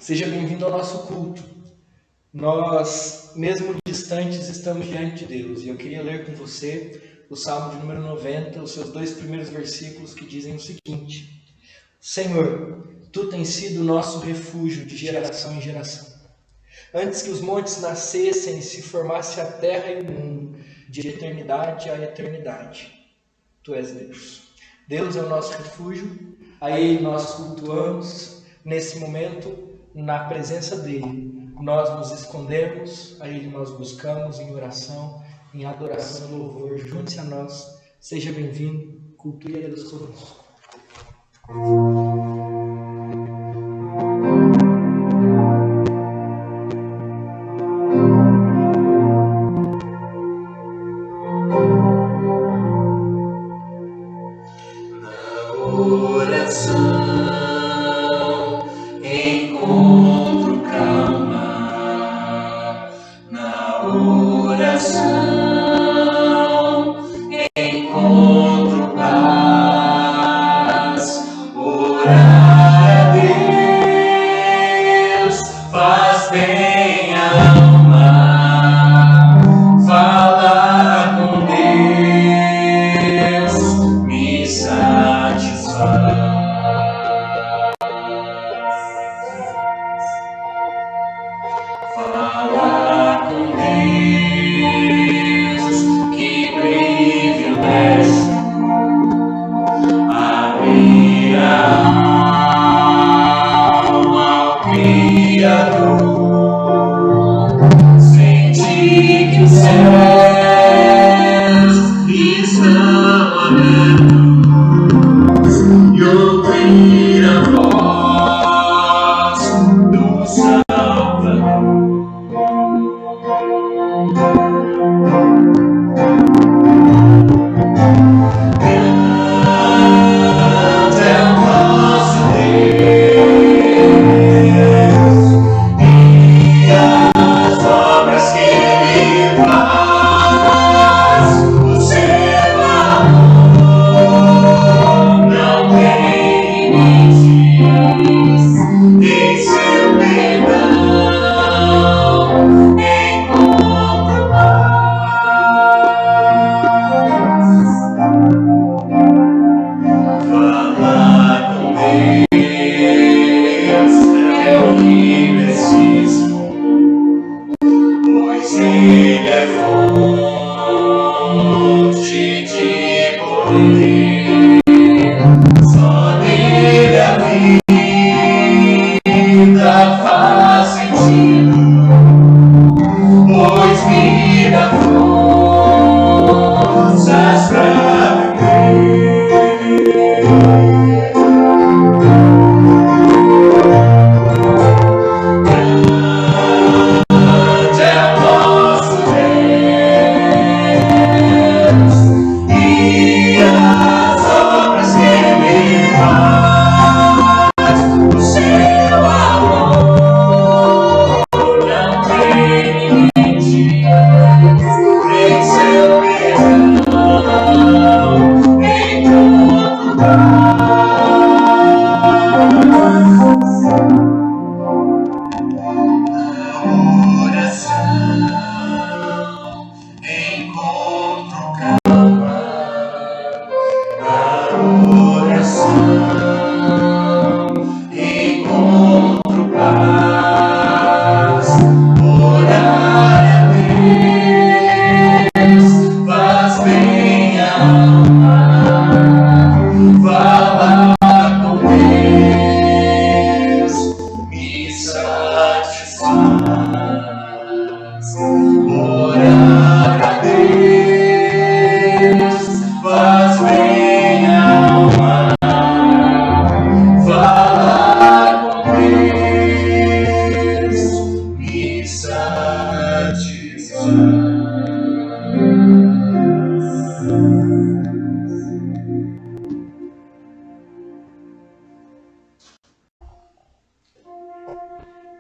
Seja bem-vindo ao nosso culto. Nós, mesmo distantes, estamos diante de Deus. E eu queria ler com você o Salmo de número 90, os seus 2 primeiros versículos, que dizem o seguinte: Senhor, Tu tens sido o nosso refúgio de geração em geração. Antes que os montes nascessem e se formasse a terra e o mundo, de eternidade a eternidade, Tu és Deus. Deus é o nosso refúgio, a Ele nós cultuamos. Nesse momento, na presença dEle, nós nos escondemos, a Ele nós buscamos em oração, em adoração e louvor. Junte-se a nós, seja bem-vindo, culture a Deus conosco.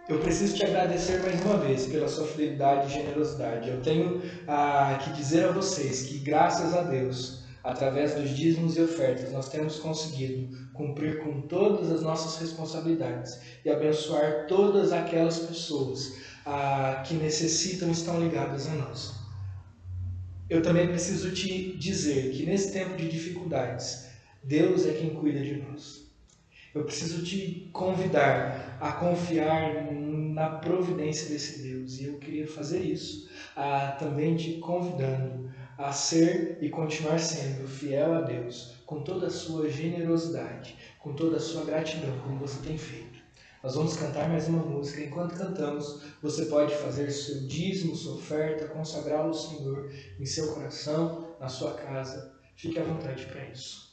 Eu preciso te agradecer mais uma vez pela sua fidelidade e generosidade. Eu tenho que dizer a vocês que, graças a Deus, através dos dízimos e ofertas, nós temos conseguido cumprir com todas as nossas responsabilidades e abençoar todas aquelas pessoas que necessitam e estão ligadas a nós. Eu também preciso te dizer que nesse tempo de dificuldades, Deus é quem cuida de nós. Eu preciso te convidar a confiar na providência desse Deus. E eu queria fazer isso, também te convidando a ser e continuar sendo fiel a Deus, com toda a sua generosidade, com toda a sua gratidão, como você tem feito. Nós vamos cantar mais uma música. Enquanto cantamos, você pode fazer seu dízimo, sua oferta, consagrá-lo ao Senhor em seu coração, na sua casa. Fique à vontade para isso.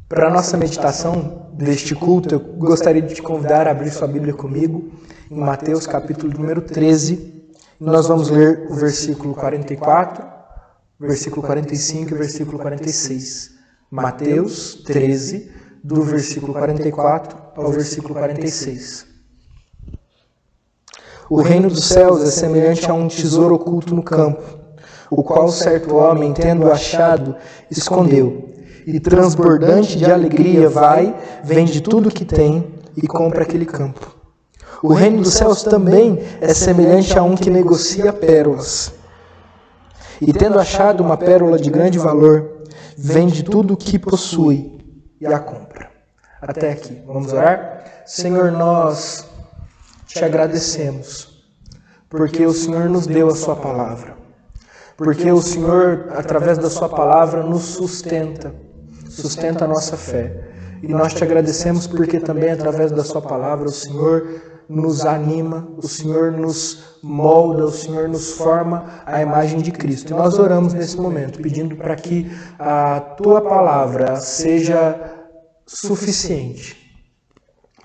Para a nossa meditação deste culto, eu gostaria de te convidar a abrir sua Bíblia comigo em Mateus capítulo número 13. Nós vamos ler o versículo 44, versículo 45 e versículo 46. Mateus 13, do versículo 44 ao versículo 46. O reino dos céus é semelhante a um tesouro oculto no campo, o qual certo homem, tendo achado, escondeu. E transbordante de alegria vende tudo que tem e compra aquele campo. O reino dos céus também é semelhante a um que negocia pérolas. E tendo achado uma pérola de grande valor, vende tudo o que possui e a compra. Até aqui. Vamos orar? Senhor, nós te agradecemos, porque o Senhor nos deu a sua palavra. Porque o Senhor, através da sua palavra, nos sustenta a nossa fé. E nós te agradecemos porque também através da sua palavra o Senhor nos anima, o Senhor nos molda, o Senhor nos forma à imagem de Cristo. E nós oramos nesse momento pedindo para que a tua palavra seja suficiente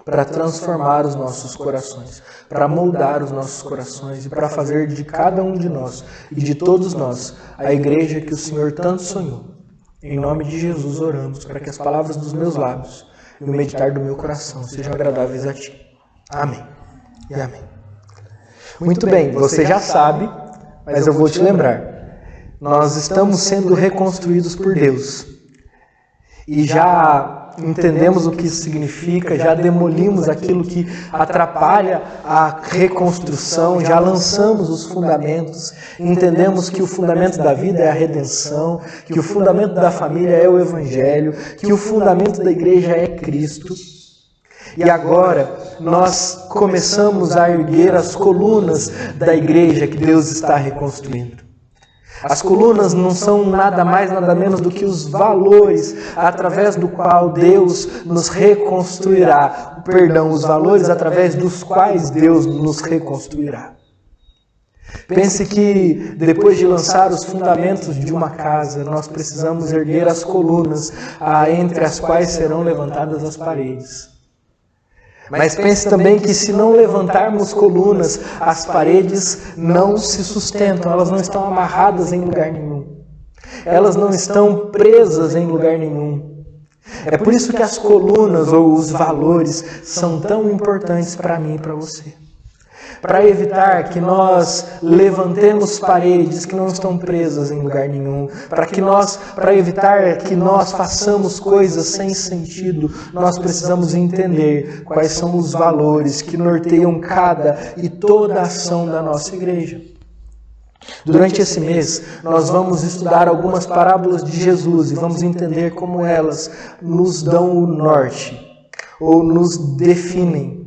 para transformar os nossos corações, para moldar os nossos corações e para fazer de cada um de nós e de todos nós a igreja que o Senhor tanto sonhou. Em nome de Jesus oramos para que as palavras dos meus lábios e o meditar do meu coração sejam agradáveis a Ti. Amém e amém. Muito bem, você já sabe, mas eu vou te lembrar. Nós estamos sendo reconstruídos por Deus. E já entendemos o que isso significa, já demolimos aquilo que atrapalha a reconstrução, já lançamos os fundamentos, entendemos que o fundamento da vida é a redenção, que o fundamento da família é o Evangelho, que o fundamento da igreja é Cristo. E agora nós começamos a erguer as colunas da igreja que Deus está reconstruindo. As colunas não são nada mais, nada menos do que os valores através do qual Deus nos reconstruirá. Os valores através dos quais Deus nos reconstruirá. Pense que depois de lançar os fundamentos de uma casa, nós precisamos erguer as colunas entre as quais serão levantadas as paredes. Mas pense também que se não levantarmos colunas, as paredes não se sustentam, elas não estão amarradas em lugar nenhum. Elas não estão presas em lugar nenhum. É por isso que as colunas ou os valores são tão importantes para mim e para você. Para evitar que nós levantemos paredes que não estão presas em lugar nenhum, para evitar que nós façamos coisas sem sentido, nós precisamos entender quais são os valores que norteiam cada e toda a ação da nossa igreja. Durante esse mês, nós vamos estudar algumas parábolas de Jesus e vamos entender como elas nos dão o norte ou nos definem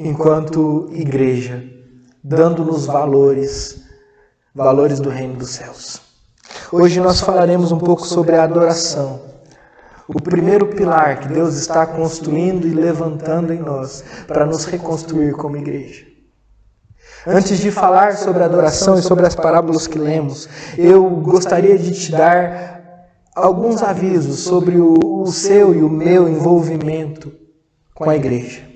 enquanto igreja, dando-nos valores do reino dos céus. Hoje nós falaremos um pouco sobre a adoração, o primeiro pilar que Deus está construindo e levantando em nós para nos reconstruir como igreja. Antes de falar sobre a adoração e sobre as parábolas que lemos, eu gostaria de te dar alguns avisos sobre o seu e o meu envolvimento com a igreja.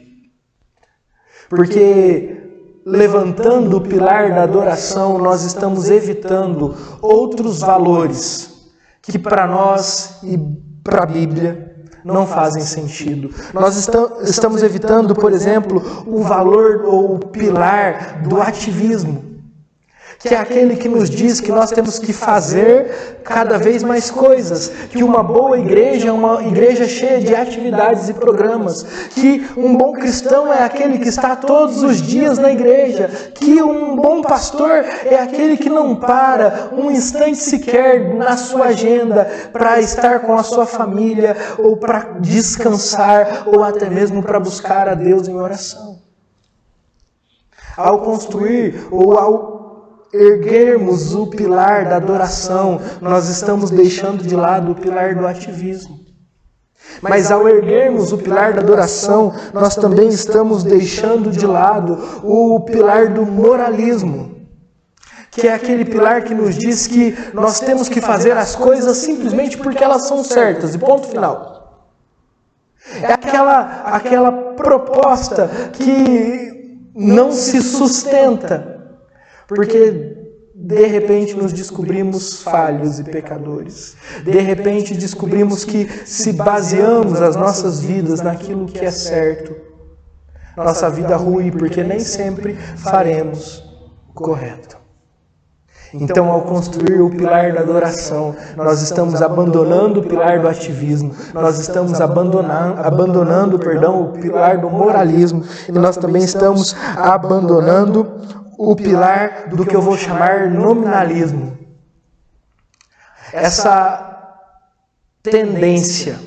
Porque levantando o pilar da adoração, nós estamos evitando outros valores que para nós e para a Bíblia não fazem sentido. Nós estamos evitando, por exemplo, o valor ou o pilar do ativismo, que é aquele que nos diz que nós temos que fazer cada vez mais coisas, que uma boa igreja é uma igreja cheia de atividades e programas, que um bom cristão é aquele que está todos os dias na igreja, que um bom pastor é aquele que não para um instante sequer na sua agenda para estar com a sua família, ou para descansar, ou até mesmo para buscar a Deus em oração. Ao construir ou ao erguermos o pilar da adoração, nós estamos deixando de lado o pilar do ativismo. Mas ao erguermos o pilar da adoração, nós também estamos deixando de lado o pilar do moralismo, que é aquele pilar que nos diz que nós temos que fazer as coisas simplesmente porque elas são certas, e ponto final. É aquela proposta que não se sustenta, porque de repente nos descobrimos falhos e pecadores. De repente descobrimos que se baseamos as nossas vidas naquilo que é certo, nossa vida rui, porque nem sempre faremos o correto. Então, ao construir o pilar da adoração, nós estamos abandonando o pilar do ativismo, nós estamos abandonando o pilar do moralismo, e nós também estamos abandonando o pilar do que eu vou chamar nominalismo. Essa tendência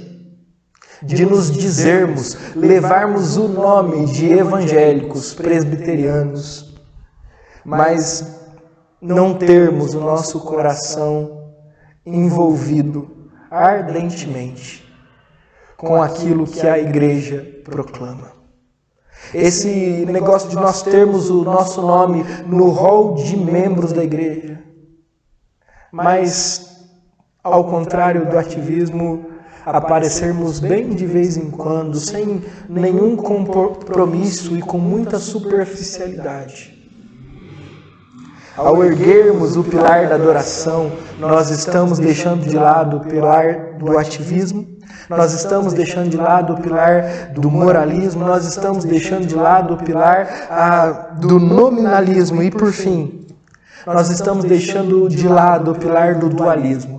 de nos dizermos, levarmos o nome de evangélicos, presbiterianos, mas não termos o nosso coração envolvido ardentemente com aquilo que a igreja proclama. Esse negócio de nós termos o nosso nome no rol de membros da igreja, mas, ao contrário do ativismo, aparecermos bem de vez em quando, sem nenhum compromisso e com muita superficialidade. Ao erguermos o pilar da adoração, nós estamos deixando de lado o pilar do ativismo, nós estamos deixando de lado o pilar do moralismo, nós estamos deixando de lado o pilar do nominalismo e, por fim, nós estamos deixando de lado o pilar do dualismo.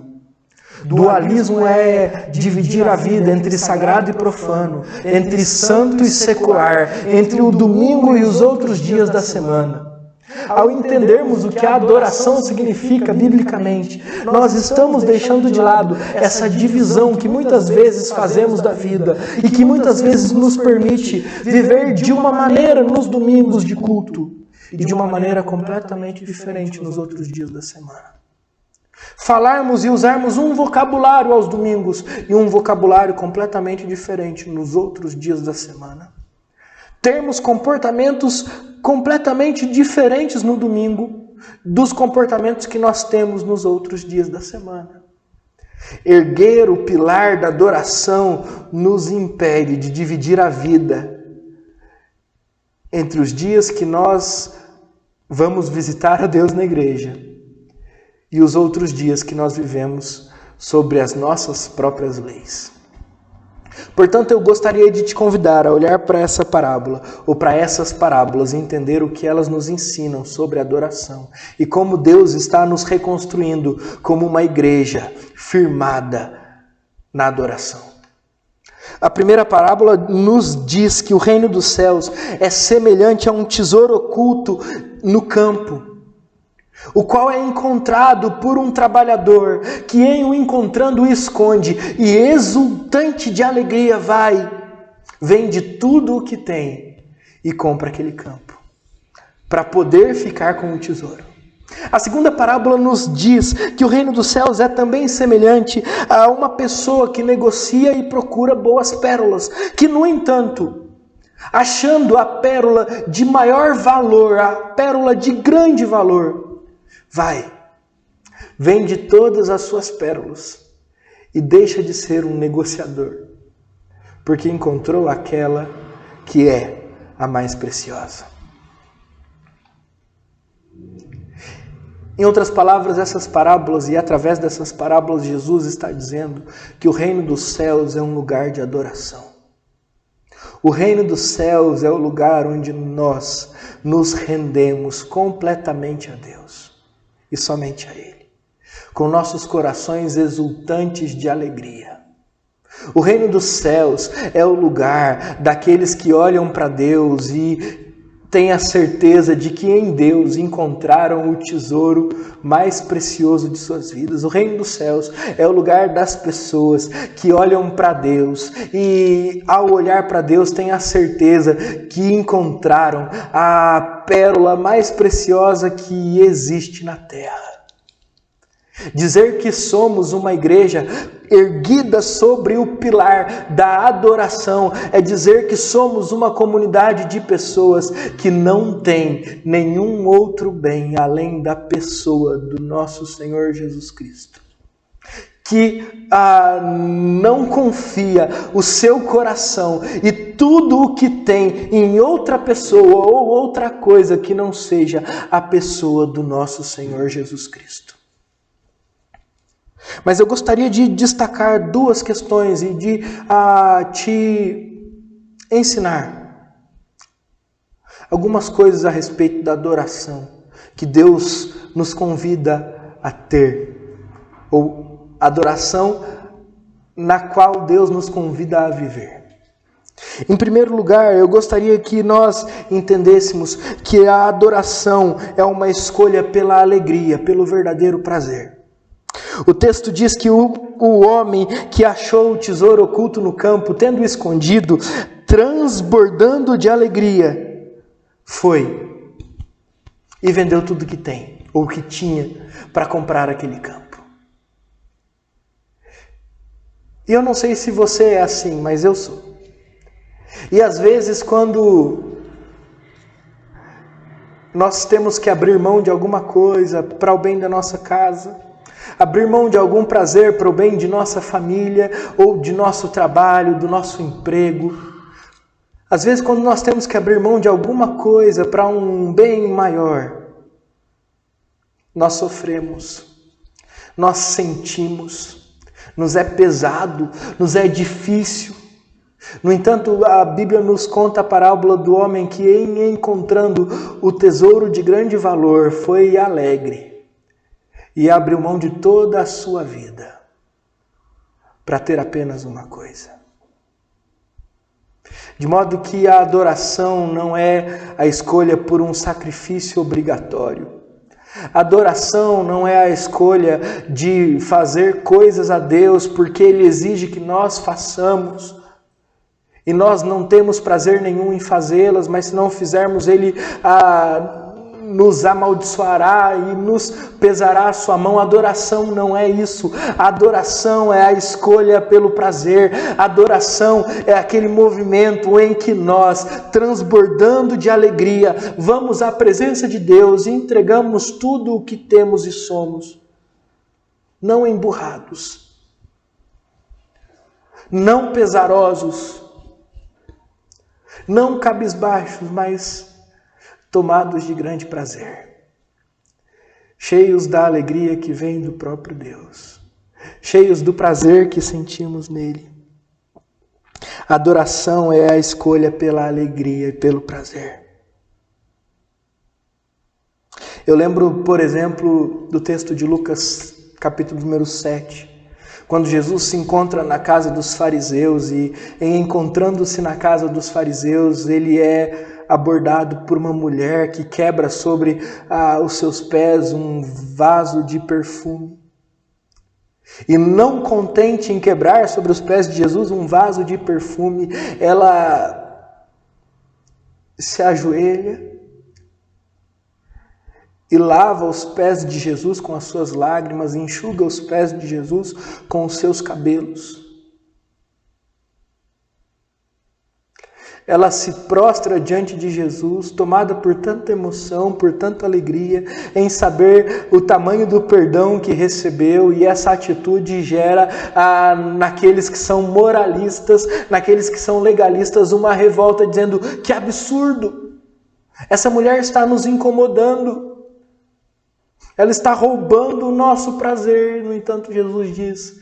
Dualismo é dividir a vida entre sagrado e profano, entre santo e secular, entre o domingo e os outros dias da semana. Ao entendermos o que a adoração significa biblicamente, nós estamos deixando de lado essa divisão que muitas vezes fazemos da vida e que muitas vezes nos permite viver de uma maneira nos domingos de culto e de uma maneira completamente diferente nos outros dias da semana. Falarmos e usarmos um vocabulário aos domingos e um vocabulário completamente diferente nos outros dias da semana. Termos comportamentos completamente diferentes no domingo dos comportamentos que nós temos nos outros dias da semana. Erguer o pilar da adoração nos impede de dividir a vida entre os dias que nós vamos visitar a Deus na igreja e os outros dias que nós vivemos sobre as nossas próprias leis. Portanto, eu gostaria de te convidar a olhar para essa parábola, ou para essas parábolas, e entender o que elas nos ensinam sobre adoração e como Deus está nos reconstruindo como uma igreja firmada na adoração. A primeira parábola nos diz que o reino dos céus é semelhante a um tesouro oculto no campo, o qual é encontrado por um trabalhador que, em o encontrando, o esconde e, exultante de alegria, vende tudo o que tem e compra aquele campo para poder ficar com o tesouro. A segunda parábola nos diz que o reino dos céus é também semelhante a uma pessoa que negocia e procura boas pérolas, que, no entanto, achando a pérola de maior valor, a pérola de grande valor, vende todas as suas pérolas e deixa de ser um negociador, porque encontrou aquela que é a mais preciosa. Em outras palavras, essas parábolas, e através dessas parábolas Jesus está dizendo que o reino dos céus é um lugar de adoração. O reino dos céus é o lugar onde nós nos rendemos completamente a Deus. E somente a Ele, com nossos corações exultantes de alegria. O reino dos céus é o lugar daqueles que olham para Deus e têm a certeza de que em Deus encontraram o tesouro mais precioso de suas vidas. O reino dos céus é o lugar das pessoas que olham para Deus e, ao olhar para Deus, têm a certeza que encontraram a pérola mais preciosa que existe na terra. Dizer que somos uma igreja erguida sobre o pilar da adoração é dizer que somos uma comunidade de pessoas que não tem nenhum outro bem além da pessoa do nosso Senhor Jesus Cristo. Que não confia o seu coração e tudo o que tem em outra pessoa ou outra coisa que não seja a pessoa do nosso Senhor Jesus Cristo. Mas eu gostaria de destacar duas questões e de te ensinar algumas coisas a respeito da adoração que Deus nos convida a ter, ou adoração na qual Deus nos convida a viver. Em primeiro lugar, eu gostaria que nós entendêssemos que a adoração é uma escolha pela alegria, pelo verdadeiro prazer. O texto diz que o homem que achou o tesouro oculto no campo, tendo escondido, transbordando de alegria, foi e vendeu tudo que tem, ou que tinha, para comprar aquele campo. E eu não sei se você é assim, mas eu sou. E às vezes, quando nós temos que abrir mão de alguma coisa para o bem da nossa casa, abrir mão de algum prazer para o bem de nossa família, ou de nosso trabalho, do nosso emprego. Às vezes, quando nós temos que abrir mão de alguma coisa para um bem maior, nós sofremos, nós sentimos, nos é pesado, nos é difícil. No entanto, a Bíblia nos conta a parábola do homem que, em encontrando o tesouro de grande valor, foi alegre e abriu mão de toda a sua vida para ter apenas uma coisa. De modo que a adoração não é a escolha por um sacrifício obrigatório. A adoração não é a escolha de fazer coisas a Deus porque Ele exige que nós façamos. E nós não temos prazer nenhum em fazê-las, mas se não fizermos, Ele nos amaldiçoará e nos pesará a sua mão. A adoração não é isso. A adoração é a escolha pelo prazer. A adoração é aquele movimento em que nós, transbordando de alegria, vamos à presença de Deus e entregamos tudo o que temos e somos. Não emburrados, não pesarosos, não cabisbaixos, mas tomados de grande prazer, cheios da alegria que vem do próprio Deus, cheios do prazer que sentimos nele. A adoração é a escolha pela alegria e pelo prazer. Eu lembro, por exemplo, do texto de Lucas, capítulo número 7, quando Jesus se encontra na casa dos fariseus e, em encontrando-se na casa dos fariseus, ele é abordado por uma mulher que quebra sobre os seus pés um vaso de perfume. E não contente em quebrar sobre os pés de Jesus um vaso de perfume, ela se ajoelha e lava os pés de Jesus com as suas lágrimas, e enxuga os pés de Jesus com os seus cabelos. Ela se prostra diante de Jesus, tomada por tanta emoção, por tanta alegria, em saber o tamanho do perdão que recebeu, e essa atitude gera naqueles que são moralistas, naqueles que são legalistas, uma revolta dizendo: que absurdo! Essa mulher está nos incomodando. Ela está roubando o nosso prazer. No entanto, Jesus diz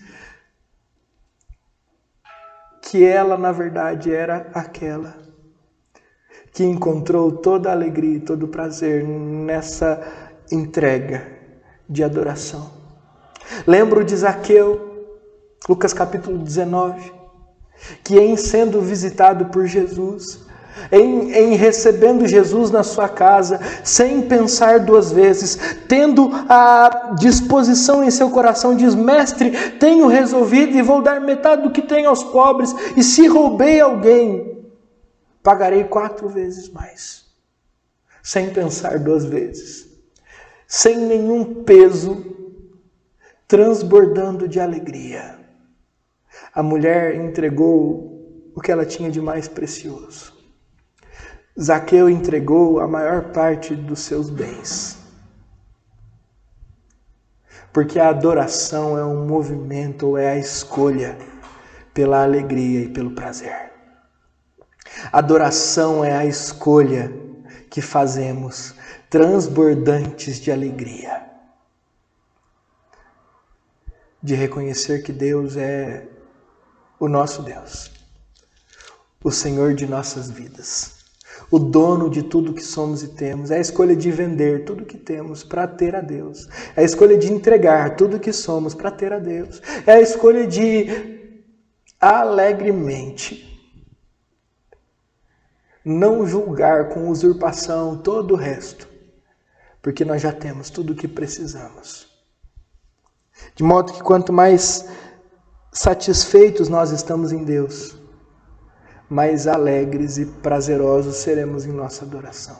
que ela, na verdade, era aquela que encontrou toda a alegria e todo o prazer nessa entrega de adoração. Lembro de Zaqueu, Lucas capítulo 19, que em sendo visitado por Jesus, em recebendo Jesus na sua casa, sem pensar duas vezes, tendo a disposição em seu coração, diz: mestre, tenho resolvido e vou dar metade do que tenho aos pobres, e se roubei alguém, pagarei 4 vezes mais. Sem pensar duas vezes, sem nenhum peso, transbordando de alegria, a mulher entregou o que ela tinha de mais precioso. Zaqueu entregou a maior parte dos seus bens. Porque a adoração é um movimento, ou é a escolha pela alegria e pelo prazer. Adoração é a escolha que fazemos, transbordantes de alegria, de reconhecer que Deus é o nosso Deus, o Senhor de nossas vidas, o dono de tudo que somos e temos. É a escolha de vender tudo que temos para ter a Deus. É a escolha de entregar tudo que somos para ter a Deus. É a escolha de alegremente não julgar com usurpação todo o resto, porque nós já temos tudo o que precisamos. De modo que quanto mais satisfeitos nós estamos em Deus, mais alegres e prazerosos seremos em nossa adoração.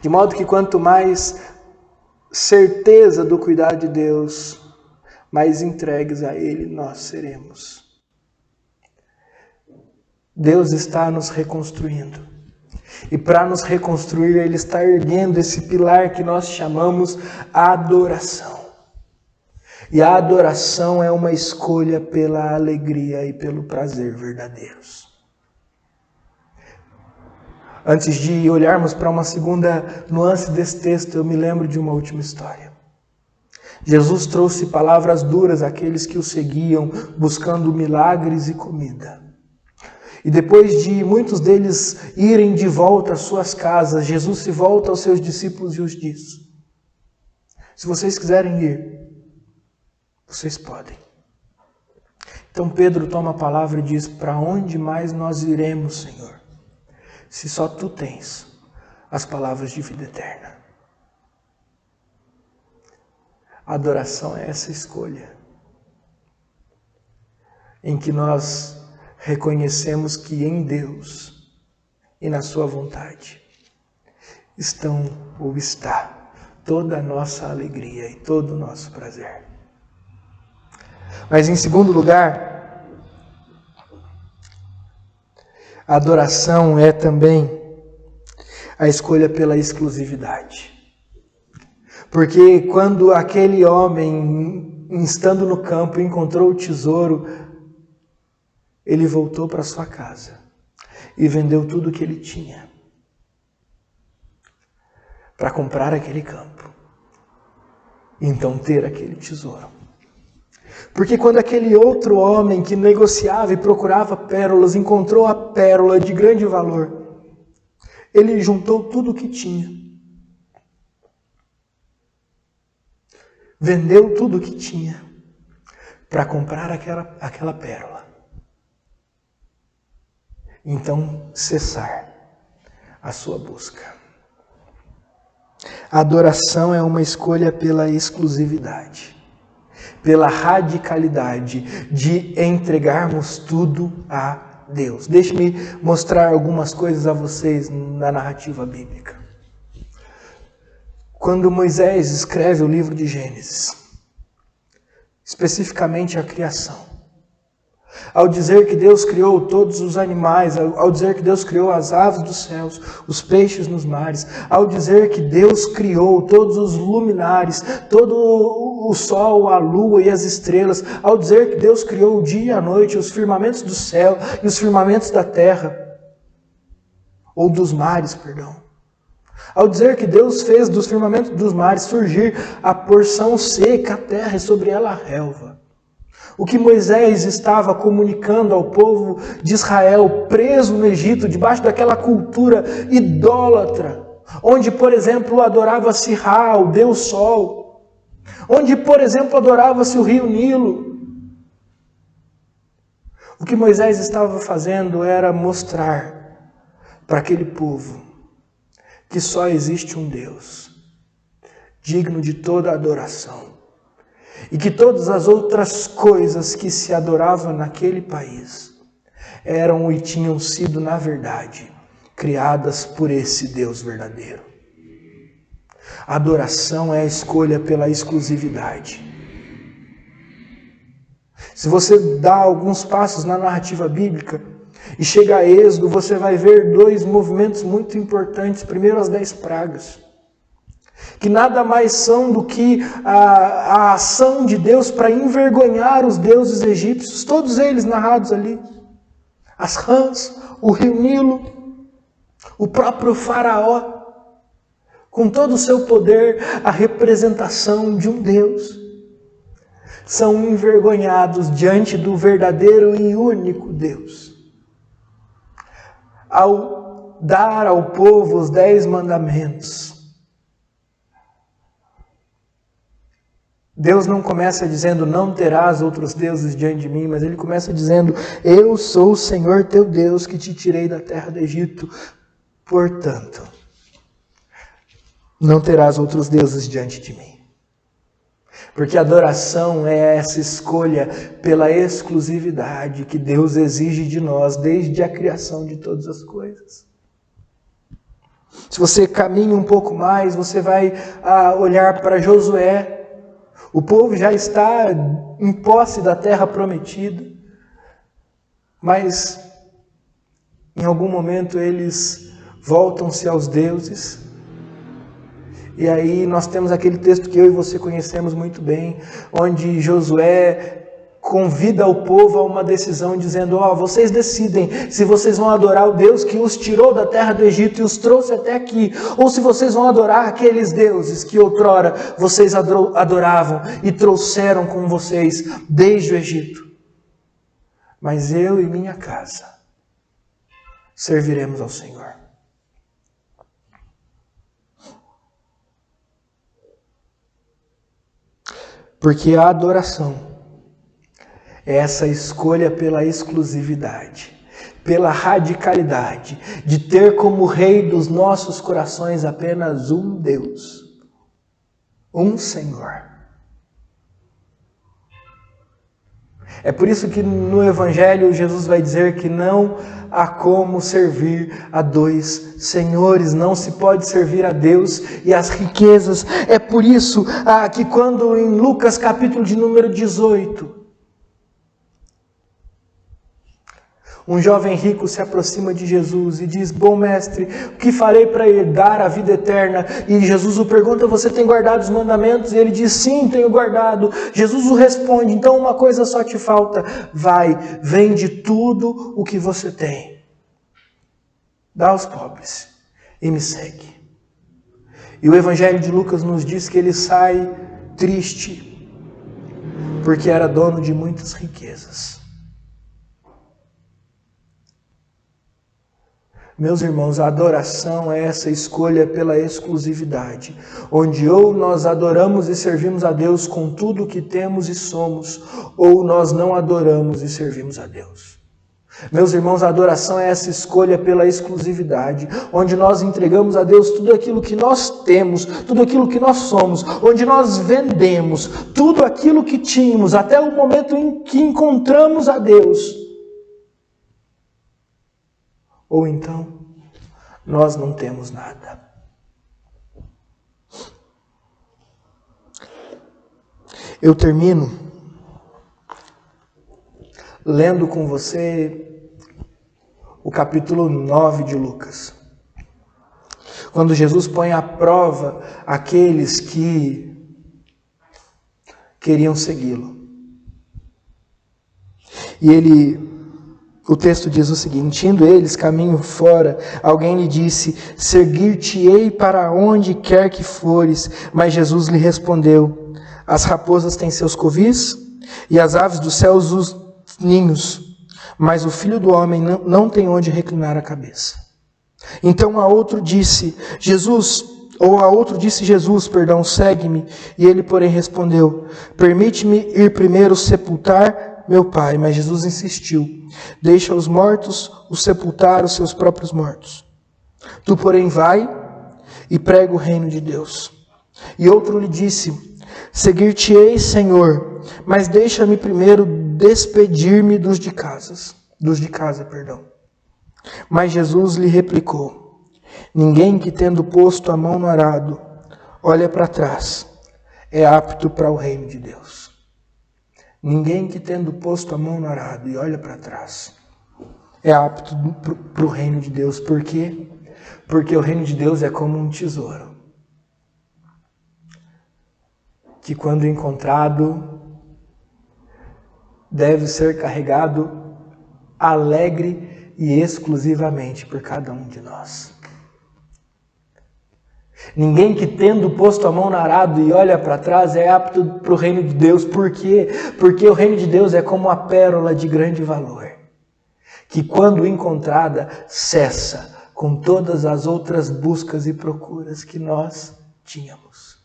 De modo que quanto mais certeza do cuidado de Deus, mais entregues a Ele nós seremos. Deus está nos reconstruindo. E para nos reconstruir, Ele está erguendo esse pilar que nós chamamos adoração. E a adoração é uma escolha pela alegria e pelo prazer verdadeiros. Antes de olharmos para uma segunda nuance desse texto, eu me lembro de uma última história. Jesus trouxe palavras duras àqueles que o seguiam, buscando milagres e comida. E depois de muitos deles irem de volta às suas casas, Jesus se volta aos seus discípulos e os diz: se vocês quiserem ir, vocês podem. Então Pedro toma a palavra e diz: para onde mais nós iremos, Senhor, se só Tu tens as palavras de vida eterna? A adoração é essa escolha, em que nós reconhecemos que em Deus e na Sua vontade estão ou está toda a nossa alegria e todo o nosso prazer. Mas em segundo lugar, a adoração é também a escolha pela exclusividade. Porque quando aquele homem, estando no campo, encontrou o tesouro, ele voltou para sua casa e vendeu tudo o que ele tinha para comprar aquele campo e então ter aquele tesouro. Porque quando aquele outro homem que negociava e procurava pérolas encontrou a pérola de grande valor, ele juntou tudo o que tinha, vendeu tudo o que tinha para comprar aquela pérola. Então cessar a sua busca. A adoração é uma escolha pela exclusividade, pela radicalidade de entregarmos tudo a Deus. Deixe-me mostrar algumas coisas a vocês na narrativa bíblica. Quando Moisés escreve o livro de Gênesis, especificamente a criação, ao dizer que Deus criou todos os animais, ao dizer que Deus criou as aves dos céus, os peixes nos mares, ao dizer que Deus criou todos os luminares, todo o sol, a lua e as estrelas, ao dizer que Deus criou o dia e a noite, os firmamentos do céu e os firmamentos da terra, ou dos mares, perdão. Ao dizer que Deus fez dos firmamentos dos mares surgir a porção seca, a terra e sobre ela a relva. O que Moisés estava comunicando ao povo de Israel preso no Egito, debaixo daquela cultura idólatra, onde, por exemplo, adorava-se Ra, o Deus Sol, onde, por exemplo, adorava-se o rio Nilo. O que Moisés estava fazendo era mostrar para aquele povo que só existe um Deus, digno de toda adoração. E que todas as outras coisas que se adoravam naquele país eram e tinham sido, na verdade, criadas por esse Deus verdadeiro. A adoração é a escolha pela exclusividade. Se você dá alguns passos na narrativa bíblica e chega a Êxodo, você vai ver dois movimentos muito importantes. Primeiro, as 10 pragas, que nada mais são do que a ação de Deus para envergonhar os deuses egípcios, todos eles narrados ali. As rãs, o rio Nilo, o próprio faraó, com todo o seu poder, a representação de um Deus, são envergonhados diante do verdadeiro e único Deus. Ao dar ao povo os 10 mandamentos, Deus não começa dizendo, não terás outros deuses diante de mim, mas Ele começa dizendo, eu sou o Senhor teu Deus que te tirei da terra do Egito. Portanto, não terás outros deuses diante de mim. Porque a adoração é essa escolha pela exclusividade que Deus exige de nós desde a criação de todas as coisas. Se você caminha um pouco mais, você vai olhar para Josué. O povo já está em posse da terra prometida, mas em algum momento eles voltam-se aos deuses. E aí nós temos aquele texto que eu e você conhecemos muito bem, onde Josué convida o povo a uma decisão, dizendo, vocês decidem se vocês vão adorar o Deus que os tirou da terra do Egito e os trouxe até aqui, ou se vocês vão adorar aqueles deuses que outrora vocês adoravam e trouxeram com vocês desde o Egito. Mas eu e minha casa serviremos ao Senhor. Porque a adoração é essa escolha pela exclusividade, pela radicalidade, de ter como rei dos nossos corações apenas um Deus, um Senhor. É por isso que no Evangelho Jesus vai dizer que não há como servir a dois senhores, não se pode servir a Deus e às riquezas. É por isso que quando em Lucas capítulo de número 18, um jovem rico se aproxima de Jesus e diz: bom mestre, o que farei para herdar a vida eterna? E Jesus o pergunta: você tem guardado os mandamentos? E ele diz: sim, tenho guardado. Jesus o responde: então uma coisa só te falta. Vai, vende tudo o que você tem, dá aos pobres e me segue. E o Evangelho de Lucas nos diz que ele sai triste, porque era dono de muitas riquezas. Meus irmãos, a adoração é essa escolha pela exclusividade, onde ou nós adoramos e servimos a Deus com tudo o que temos e somos, ou nós não adoramos e servimos a Deus. Meus irmãos, a adoração é essa escolha pela exclusividade, onde nós entregamos a Deus tudo aquilo que nós temos, tudo aquilo que nós somos, onde nós vendemos tudo aquilo que tínhamos, até o momento em que encontramos a Deus. Ou então, nós não temos nada. Eu termino lendo com você o capítulo 9 de Lucas. Quando Jesus põe à prova aqueles que queriam segui-lo. E o texto diz o seguinte: indo eles caminho fora, alguém lhe disse: seguir-te-ei para onde quer que fores. Mas Jesus lhe respondeu: as raposas têm seus covis, e as aves dos céus os ninhos, mas o Filho do Homem não tem onde reclinar a cabeça. Então a outro disse Jesus, segue-me. E ele, porém, respondeu: permite-me ir primeiro sepultar meu pai. Mas Jesus insistiu: deixa os mortos os sepultar os seus próprios mortos. Tu, porém, vai e prega o reino de Deus. E outro lhe disse: seguir-te-ei, Senhor, mas deixa-me primeiro despedir-me dos de casa. Mas Jesus lhe replicou: ninguém que, tendo posto a mão no arado, olha para trás, é apto para o reino de Deus. Ninguém que, tendo posto a mão no arado e olha para trás, é apto para o reino de Deus. Por quê? Porque o reino de Deus é como um tesouro, que quando encontrado, deve ser carregado alegre e exclusivamente por cada um de nós. Ninguém que, tendo posto a mão no arado e olha para trás, é apto para o reino de Deus. Por quê? Porque o reino de Deus é como a pérola de grande valor, que quando encontrada, cessa com todas as outras buscas e procuras que nós tínhamos.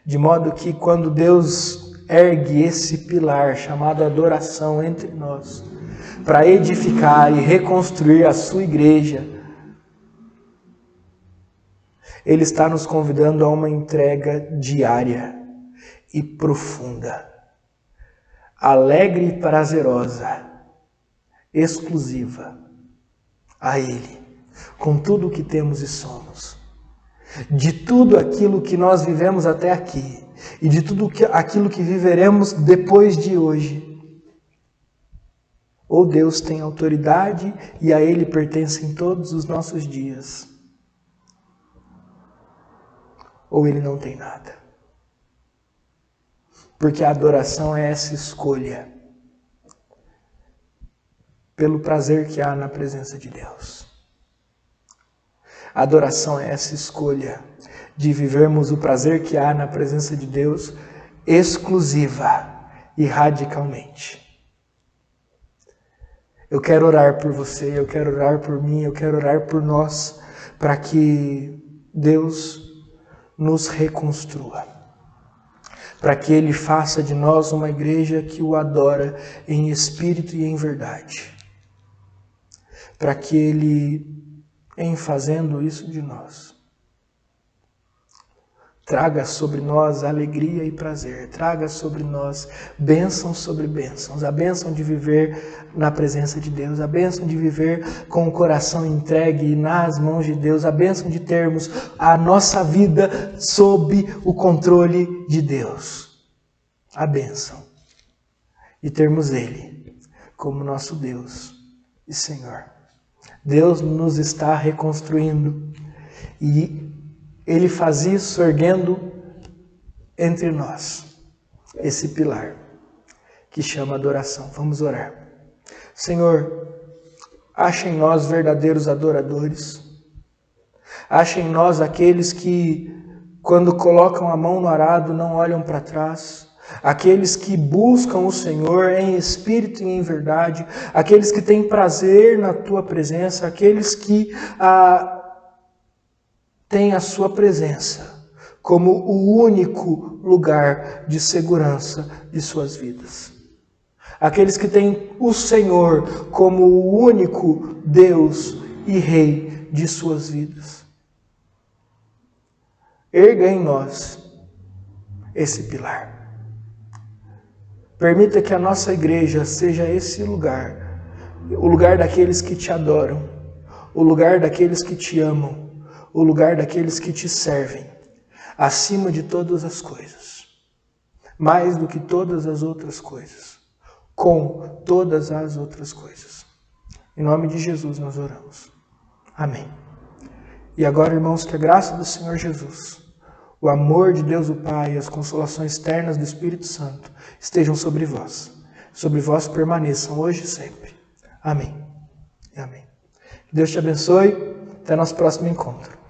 De modo que quando Deus ergue esse pilar chamado adoração entre nós, para edificar e reconstruir a sua igreja, Ele está nos convidando a uma entrega diária e profunda, alegre e prazerosa, exclusiva a Ele, com tudo o que temos e somos, de tudo aquilo que nós vivemos até aqui e de tudo aquilo que viveremos depois de hoje. Ou Deus tem autoridade e a Ele pertencem todos os nossos dias, ou Ele não tem nada. Porque a adoração é essa escolha pelo prazer que há na presença de Deus. A adoração é essa escolha de vivermos o prazer que há na presença de Deus exclusiva e radicalmente. Eu quero orar por você, eu quero orar por mim, eu quero orar por nós, para que Deus nos reconstrua. Para que Ele faça de nós uma igreja que o adora em espírito e em verdade. Para que Ele, em fazendo isso de nós, traga sobre nós alegria e prazer, traga sobre nós bênçãos sobre bênçãos, a bênção de viver na presença de Deus, a bênção de viver com o coração entregue nas mãos de Deus, a bênção de termos a nossa vida sob o controle de Deus, a bênção de termos Ele como nosso Deus e Senhor. Deus nos está reconstruindo e Ele faz isso erguendo entre nós esse pilar que chama adoração. Vamos orar. Senhor, acha em nós verdadeiros adoradores. Acha em nós aqueles que, quando colocam a mão no arado, não olham para trás. Aqueles que buscam o Senhor em espírito e em verdade. Aqueles que têm prazer na Tua presença. Aqueles que tem a sua presença como o único lugar de segurança de suas vidas. Aqueles que têm o Senhor como o único Deus e Rei de suas vidas. Erga em nós esse pilar. Permita que a nossa igreja seja esse lugar, o lugar daqueles que te adoram, o lugar daqueles que te amam, o lugar daqueles que te servem, acima de todas as coisas, mais do que todas as outras coisas, com todas as outras coisas. Em nome de Jesus nós oramos. Amém. E agora, irmãos, que a graça do Senhor Jesus, o amor de Deus o Pai e as consolações ternas do Espírito Santo estejam sobre vós permaneçam hoje e sempre. Amém. E amém. Que Deus te abençoe. Até nosso próximo encontro.